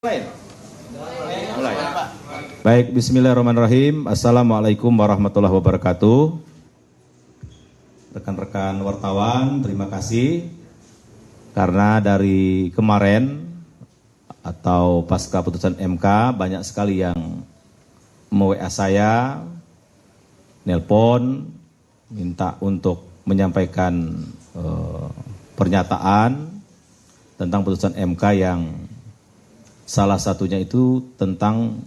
Mulai. Baik, bismillahirrahmanirrahim. Assalamualaikum warahmatullahi wabarakatuh. Rekan-rekan wartawan, terima kasih. Karena dari kemarin atau pasca putusan MK, banyak sekali yang me-WA saya, nelpon, minta untuk menyampaikan pernyataan tentang putusan MK yang salah satunya itu tentang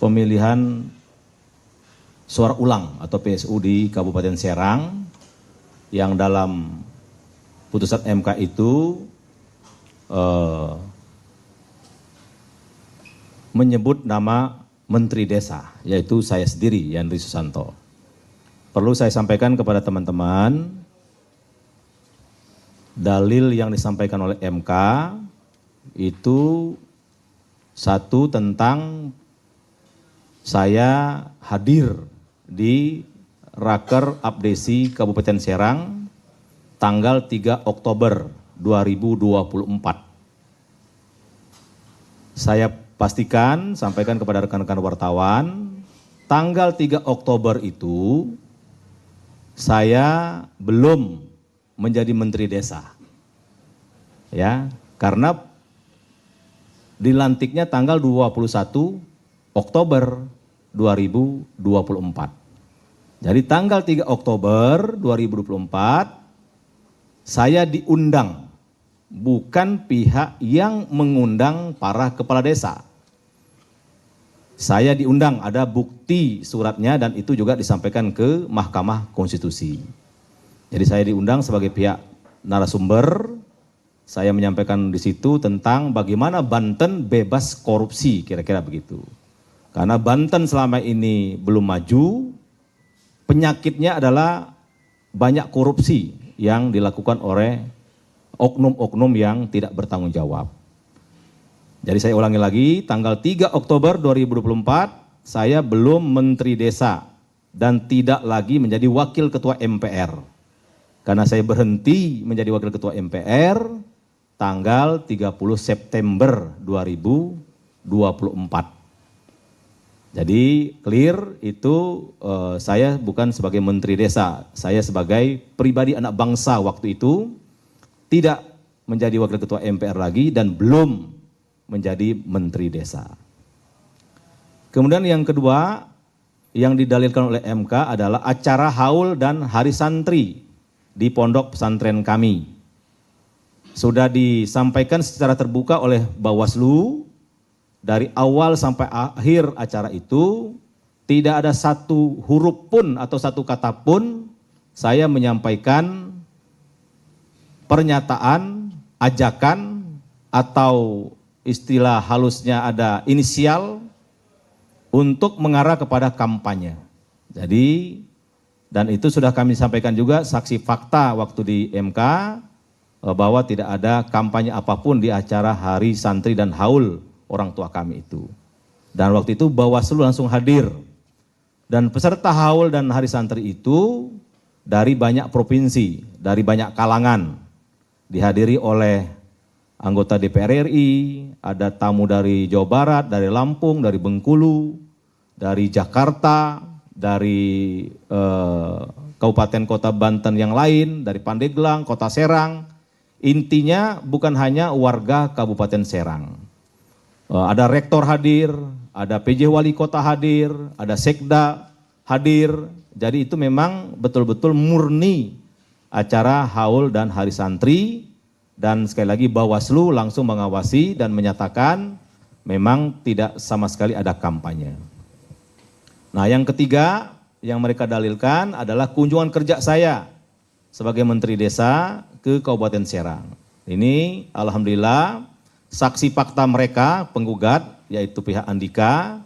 pemilihan suara ulang atau PSU di Kabupaten Serang yang dalam putusan MK itu menyebut nama Menteri Desa, yaitu saya sendiri, Yandri Susanto. Perlu saya sampaikan kepada teman-teman, dalil yang disampaikan oleh MK itu satu tentang saya hadir di Raker Abdesi Kabupaten Serang tanggal 3 Oktober 2024. Saya pastikan, sampaikan kepada rekan-rekan wartawan, tanggal 3 Oktober itu saya belum menjadi Menteri Desa. Ya, karena dilantiknya tanggal 21 Oktober 2024. Jadi tanggal 3 Oktober 2024 saya diundang, bukan pihak yang mengundang para kepala desa. Saya diundang, ada bukti suratnya dan itu juga disampaikan ke Mahkamah Konstitusi. Jadi saya diundang sebagai pihak narasumber. Saya menyampaikan di situ tentang bagaimana Banten bebas korupsi, kira-kira begitu. Karena Banten selama ini belum maju, penyakitnya adalah banyak korupsi yang dilakukan oleh oknum-oknum yang tidak bertanggung jawab. Jadi saya ulangi lagi, tanggal 3 Oktober 2024, saya belum Menteri Desa dan tidak lagi menjadi Wakil Ketua MPR. Karena saya berhenti menjadi Wakil Ketua MPR, tanggal 30 September 2024. Jadi clear itu saya bukan sebagai Menteri Desa, saya sebagai pribadi anak bangsa waktu itu tidak menjadi Wakil Ketua MPR lagi dan belum menjadi Menteri Desa. Kemudian yang kedua yang didalilkan oleh MK adalah acara haul dan hari santri di pondok pesantren kami. Sudah disampaikan secara terbuka oleh Bawaslu, dari awal sampai akhir acara itu, tidak ada satu huruf pun atau satu kata pun saya menyampaikan pernyataan, ajakan, atau istilah halusnya ada inisial untuk mengarah kepada kampanye. Jadi, dan itu sudah kami sampaikan juga saksi fakta waktu di MK, bahwa tidak ada kampanye apapun di acara hari santri dan haul orang tua kami itu. Dan waktu itu Bawaslu langsung hadir. Dan peserta haul dan hari santri itu dari banyak provinsi, dari banyak kalangan. Dihadiri oleh anggota DPR RI, ada tamu dari Jawa Barat, dari Lampung, dari Bengkulu, dari Jakarta, dari kabupaten kota Banten yang lain, dari Pandeglang, Kota Serang. Intinya bukan hanya warga Kabupaten Serang. Ada rektor hadir, ada PJ Wali Kota hadir, ada Sekda hadir. Jadi itu memang betul-betul murni acara haul dan hari santri. Dan sekali lagi Bawaslu langsung mengawasi dan menyatakan memang tidak sama sekali ada kampanye. Nah yang ketiga yang mereka dalilkan adalah kunjungan kerja saya sebagai Menteri Desa ke Kabupaten Serang. Ini alhamdulillah saksi fakta mereka penggugat yaitu pihak Andika,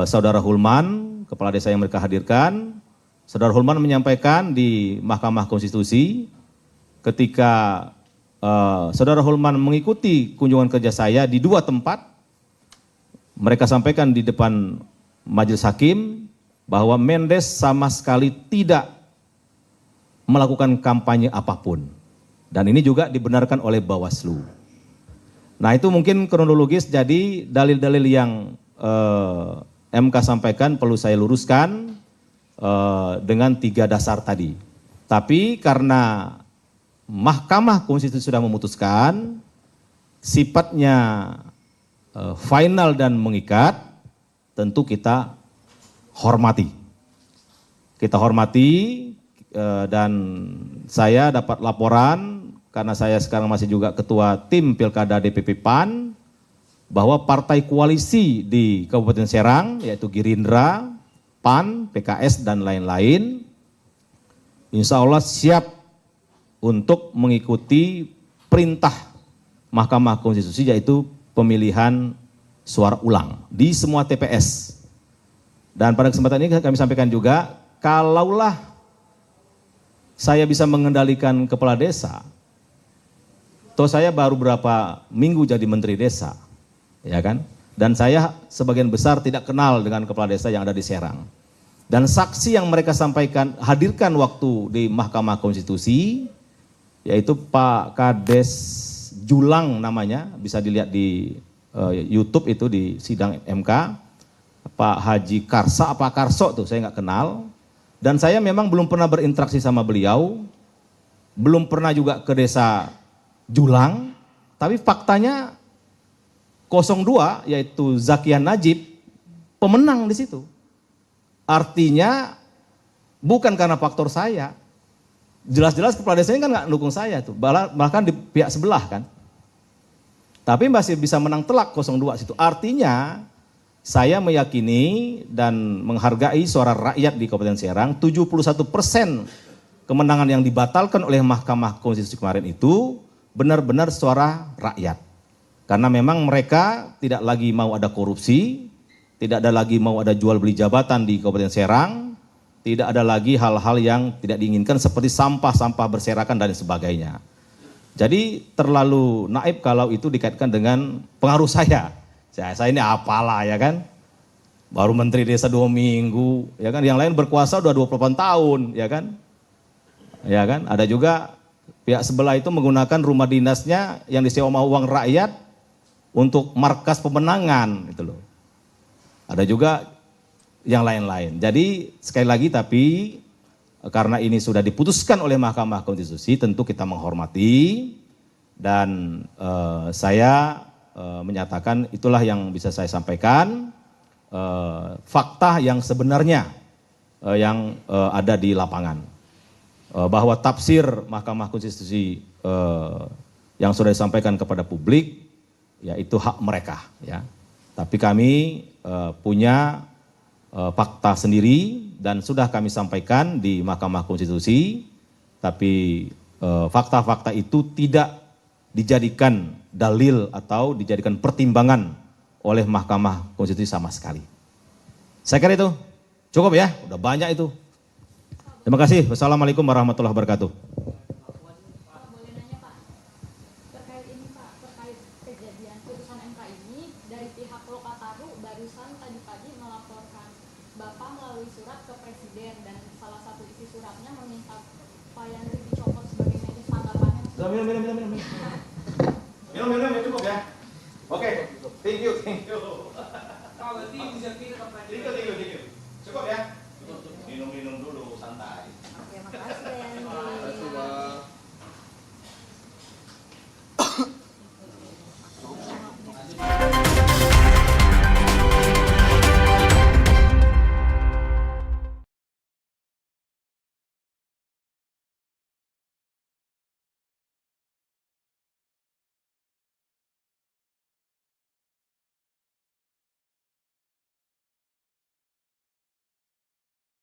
Saudara Hulman, kepala desa yang mereka hadirkan. Saudara Hulman menyampaikan di Mahkamah Konstitusi ketika Saudara Hulman mengikuti kunjungan kerja saya di dua tempat, mereka sampaikan di depan majelis hakim bahwa Mendes sama sekali tidak melakukan kampanye apapun. Dan ini juga dibenarkan oleh Bawaslu. Nah itu mungkin kronologis, jadi dalil-dalil yang MK sampaikan perlu saya luruskan dengan 3 dasar tadi. Tapi karena Mahkamah Konstitusi sudah memutuskan, sifatnya final dan mengikat, tentu kita hormati. Kita hormati dan saya dapat laporan, karena saya sekarang masih juga ketua tim Pilkada DPP PAN, bahwa partai koalisi di Kabupaten Serang, yaitu Gerindra, PAN, PKS, dan lain-lain, insya Allah siap untuk mengikuti perintah Mahkamah Konstitusi, yaitu pemilihan suara ulang di semua TPS. Dan pada kesempatan ini kami sampaikan juga, kalaulah saya bisa mengendalikan kepala desa, toh saya baru berapa minggu jadi menteri desa, ya kan? Dan saya sebagian besar tidak kenal dengan kepala desa yang ada di Serang. Dan saksi yang mereka sampaikan, hadirkan waktu di Mahkamah Konstitusi, yaitu Pak Kades Julang namanya, bisa dilihat di YouTube itu di sidang MK, Pak Haji Karsa, apa Karso tuh, saya nggak kenal. Dan saya memang belum pernah berinteraksi sama beliau, belum pernah juga ke desa Julang, tapi faktanya 02 yaitu Zakian Najib pemenang di situ. Artinya bukan karena faktor saya. Jelas-jelas kepala desanya kan nggak mendukung saya tuh, bahkan di pihak sebelah kan. Tapi masih bisa menang telak 02 situ. Artinya saya meyakini dan menghargai suara rakyat di Kabupaten Serang, 71% kemenangan yang dibatalkan oleh Mahkamah Konstitusi kemarin itu benar-benar suara rakyat. Karena memang mereka tidak lagi mau ada korupsi, tidak ada lagi mau ada jual beli jabatan di Kabupaten Serang, tidak ada lagi hal-hal yang tidak diinginkan seperti sampah-sampah berserakan dan sebagainya. Jadi terlalu naif kalau itu dikaitkan dengan pengaruh saya. Saya ini apalah ya kan, baru menteri desa 2 minggu, ya kan, yang lain berkuasa udah 28 tahun, ya kan. Ya kan, ada juga pihak sebelah itu menggunakan rumah dinasnya yang disewa uang rakyat untuk markas pemenangan gitu loh. Ada juga yang lain-lain. Jadi sekali lagi, tapi karena ini sudah diputuskan oleh Mahkamah Konstitusi, tentu kita menghormati dan saya menyatakan itulah yang bisa saya sampaikan, fakta yang sebenarnya yang ada di lapangan. Bahwa tafsir Mahkamah Konstitusi yang sudah disampaikan kepada publik, ya itu hak mereka, ya. Tapi kami punya fakta sendiri dan sudah kami sampaikan di Mahkamah Konstitusi, tapi fakta-fakta itu tidak dijadikan dalil atau dijadikan pertimbangan oleh Mahkamah Konstitusi sama sekali. Saya kira itu cukup ya, udah banyak itu. Terima kasih. Wassalamualaikum warahmatullahi wabarakatuh. Pak, boleh nanya Pak, terkait ini Pak, terkait kejadian putusan MK ini, dari pihak Lokataru barusan tadi pagi melaporkan Bapak melalui surat ke Presiden, dan salah satu isi suratnya meminta Pak Yandri dicopot sebagai medis tanggapannya. Minum cukup ya. Oke, thank you. Pak, berarti bisa kirim apa? Cukup ya. Minum dulu santai. Oke, makasih ya.